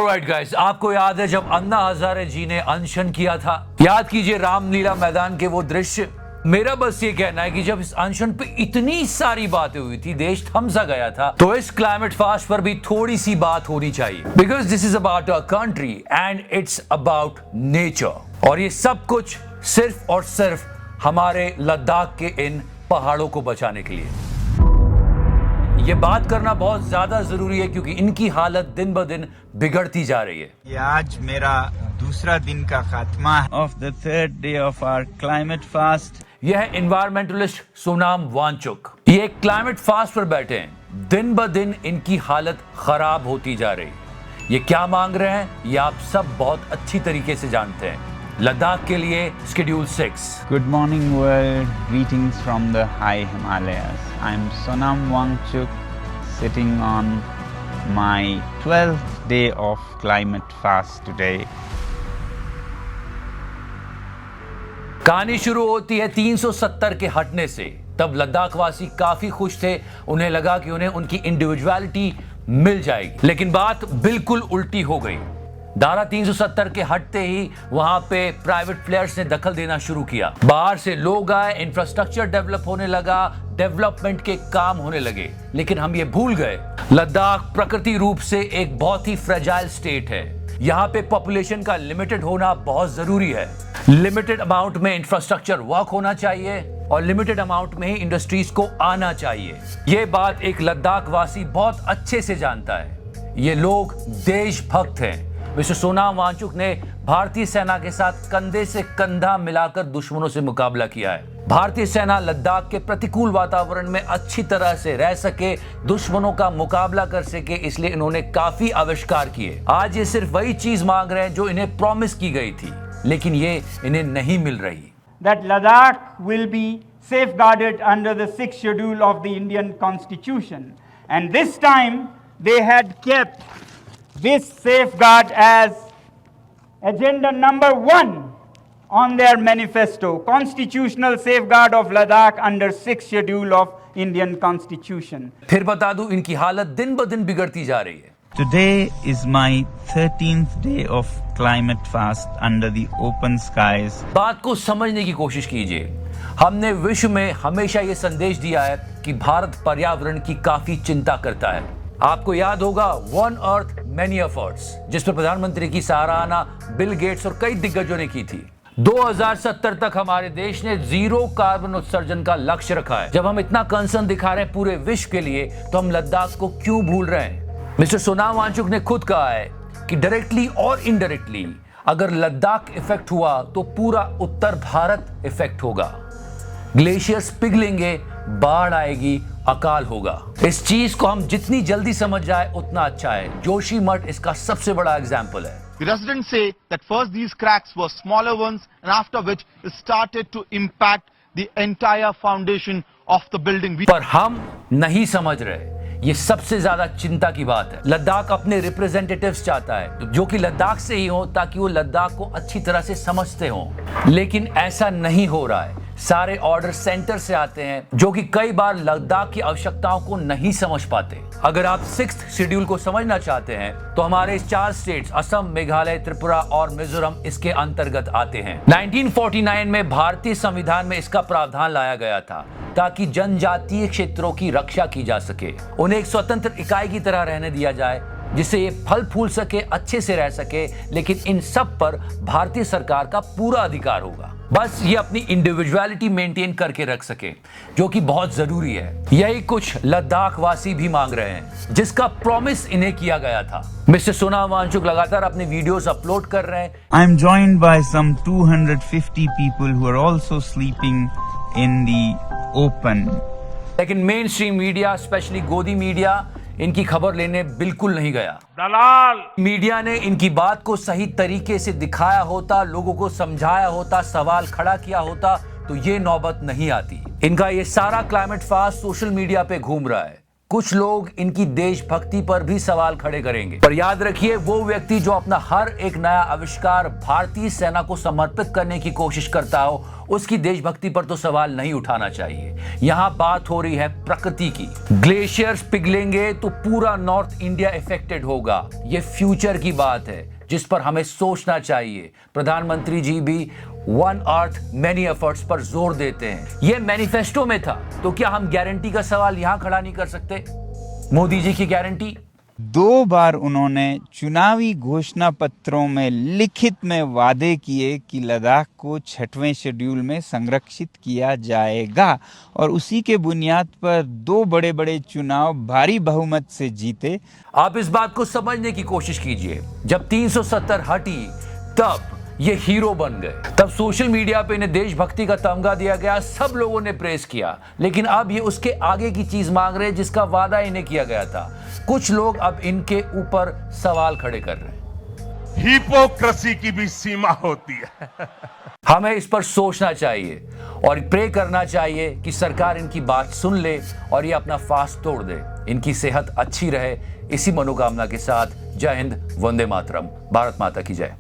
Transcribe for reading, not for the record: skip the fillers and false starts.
Alright guys, आपको याद है जब अन्ना हजारे जी ने अनशन किया था? याद कीजिए रामलीला मैदान के वो दृश्य। मेरा बस ये कहना है कि जब इस अनशन पे इतनी सारी बातें हुई थी, देश थम सा गया था, तो इस क्लाइमेट फास्ट पर भी थोड़ी सी बात होनी चाहिए। Because this is about a country and it's about nature. और ये सब कुछ सिर्फ और सिर्फ हमारे लद्दाख के इन पहाड़ों को बचाने के लिए। ये बात करना बहुत ज्यादा जरूरी है क्योंकि इनकी हालत दिन ब दिन बिगड़ती जा रही है। ये आज मेरा दूसरा दिन का खात्मा of the third day of our climate fast. यह है एनवायरमेंटलिस्ट सोनाम वांगचुक। ये एक क्लाइमेट फास्ट पर बैठे हैं। दिन ब दिन इनकी हालत खराब होती जा रही है। ये क्या मांग रहे हैं ये आप सब बहुत अच्छी तरीके से जानते हैं। लद्दाख के लिए schedule 6। Good morning world, greetings from the high Himalayas. I'm Sonam Wangchuk, sitting on my 12th day of climate fast today. कहानी शुरू होती है 370 के हटने से। तब लद्दाख वासी काफी खुश थे, उन्हें लगा कि उन्हें उनकी इंडिविजुअलिटी मिल जाएगी। लेकिन बात बिल्कुल उल्टी हो गई। धारा 370 के हटते ही वहां पे प्राइवेट प्लेयर्स ने दखल देना शुरू किया। बाहर से लोग आए, इंफ्रास्ट्रक्चर डेवलप होने लगा, डेवलपमेंट के काम होने लगे। लेकिन हम ये भूल गए, लद्दाख प्रकृति रूप से एक बहुत ही फ्रेजाइल स्टेट है। यहाँ पे पॉपुलेशन का लिमिटेड होना बहुत जरूरी है। लिमिटेड अमाउंट में इंफ्रास्ट्रक्चर वर्क होना चाहिए और लिमिटेड अमाउंट में ही इंडस्ट्रीज को आना चाहिए। ये बात एक लद्दाख वासी बहुत अच्छे से जानता है। ये लोग देशभक्त हैं। मिस्टर सोनाम वांगचुक ने भारतीय सेना के साथ कंधे से कंधा मिलाकर दुश्मनों से मुकाबला किया है। भारतीय सेना लद्दाख के प्रतिकूल वातावरण में अच्छी तरह से रह सके, दुश्मनों का मुकाबला कर सके, इसलिए इन्होंने काफी आविष्कार किए। आज ये सिर्फ वही चीज मांग रहे हैं जो इन्हें प्रॉमिस की गई थी, लेकिन ये इन्हें नहीं मिल रही। That Ladakh will be safeguarded under the 6th schedule of the Indian Constitution, and this time they had kept this safeguard as agenda number 1 on their manifesto, constitutional safeguard of Ladakh under 6th schedule of Indian Constitution. फिर बता दूं, इनकी हालत दिन ब दिन बिगड़ती जा रही है। Today is my 13th day of climate fast under the open skies. बात को समझने की कोशिश कीजिए। हमने विश्व में हमेशा ये संदेश दिया है कि भारत पर्यावरण की काफी चिंता करता है। आपको याद होगा वन अर्थ मैनी एफर्ट्स, जिस पर प्रधानमंत्री की सराहना बिल गेट्स और कई दिग्गजों ने की थी। 2070 तक हमारे देश ने 0 कार्बन उत्सर्जन का लक्ष्य रखा है। जब हम इतना कंसर्न दिखा रहे हैं पूरे विश्व के लिए, तो हम लद्दाख को क्यों भूल रहे हैं? मिस्टर सोनाम वांगचुक ने खुद कहा है कि डायरेक्टली और इनडायरेक्टली अगर लद्दाख इफेक्ट हुआ तो पूरा उत्तर भारत इफेक्ट होगा। ग्लेशियर्स पिघलेंगे, बाढ़ आएगी, अकाल होगा। इस चीज को हम जितनी जल्दी समझ जाए उतना अच्छा है। जोशीमठ इसका सबसे बड़ा एग्जाम्पल है। The residents say that first these cracks were smaller ones and after which it started to impact the entire foundation of the building. पर हम नहीं समझ रहे, ये सबसे ज्यादा चिंता की बात है। लद्दाख अपने रिप्रेजेंटेटिव्स चाहता है जो कि लद्दाख से ही हो, ताकि वो लद्दाख को अच्छी तरह से समझते हो। लेकिन ऐसा नहीं हो रहा है। सारे ऑर्डर सेंटर से आते हैं जो कि कई बार लद्दाख की आवश्यकताओं को नहीं समझ पाते। अगर आप 6th शेड्यूल को समझना चाहते हैं तो हमारे 4 स्टेट्स असम, मेघालय, त्रिपुरा और मिजोरम इसके अंतर्गत आते हैं। 1949 में भारतीय संविधान में इसका प्रावधान लाया गया था ताकि जनजातीय क्षेत्रों की रक्षा की जा सके, उन्हें एक स्वतंत्र इकाई की तरह रहने दिया जाए, जिससे ये फल फूल सके, अच्छे से रह सके। लेकिन इन सब पर भारतीय सरकार का पूरा अधिकार होगा, बस ये अपनी इंडिविजुअलिटी मेंटेन करके रख सके, जो कि बहुत जरूरी है। यही कुछ लद्दाख वासी भी मांग रहे हैं, जिसका प्रॉमिस इन्हें किया गया था। मिस्टर सोनाम वांगचुक लगातार अपने वीडियोस अपलोड कर रहे हैं। I am joined by some 250 people who are also sleeping in the open. लेकिन मेन स्ट्रीम मीडिया, स्पेशली गोदी मीडिया, इनकी खबर लेने बिल्कुल नहीं गया। दलाल मीडिया ने इनकी बात को सही तरीके से दिखाया होता, लोगों को समझाया होता, सवाल खड़ा किया होता, तो ये नौबत नहीं आती। इनका ये सारा क्लाइमेट फास्ट सोशल मीडिया पे घूम रहा है। कुछ लोग इनकी देशभक्ति पर भी सवाल खड़े करेंगे। पर याद रखिए, वो व्यक्ति जो अपना हर एक नया आविष्कार भारतीय सेना को समर्पित करने की कोशिश करता हो, उसकी देशभक्ति पर तो सवाल नहीं उठाना चाहिए। यहां बात हो रही है प्रकृति की। ग्लेशियर्स पिघलेंगे तो पूरा नॉर्थ इंडिया इफेक्टेड होगा। ये फ्यूचर की बात है जिस पर हमें सोचना चाहिए। प्रधानमंत्री जी भी वन अर्थ मैनी एफर्ट्स पर जोर देते हैं। यह मैनिफेस्टो में था, तो क्या हम गारंटी का सवाल यहां खड़ा नहीं कर सकते? मोदी जी की गारंटी 2 बार उन्होंने चुनावी घोषणा पत्रों में लिखित में वादे किए कि लद्दाख को 6वें शेड्यूल में संरक्षित किया जाएगा, और उसी के बुनियाद पर 2 बड़े-बड़े चुनाव भारी बहुमत से जीते। आप इस बात को समझने की कोशिश कीजिए। जब 370 हटी तब ये हीरो बन गए। तब सोशल मीडिया पे इन्हें देशभक्ति का तमगा दिया गया, सब लोगों ने प्रेस किया। लेकिन अब ये उसके आगे की चीज मांग रहे हैं जिसका वादा इन्हें किया गया था। कुछ लोग अब इनके ऊपर सवाल खड़े कर रहे हैं। हिपोक्रेसी की भी सीमा होती है। हमें इस पर सोचना चाहिए और प्रे करना चाहिए कि सरकार इनकी बात सुन ले और ये अपना फास्ट तोड़ दे। इनकी सेहत अच्छी रहे, इसी मनोकामना के साथ जय हिंद, वंदे मातरम, भारत माता की जय।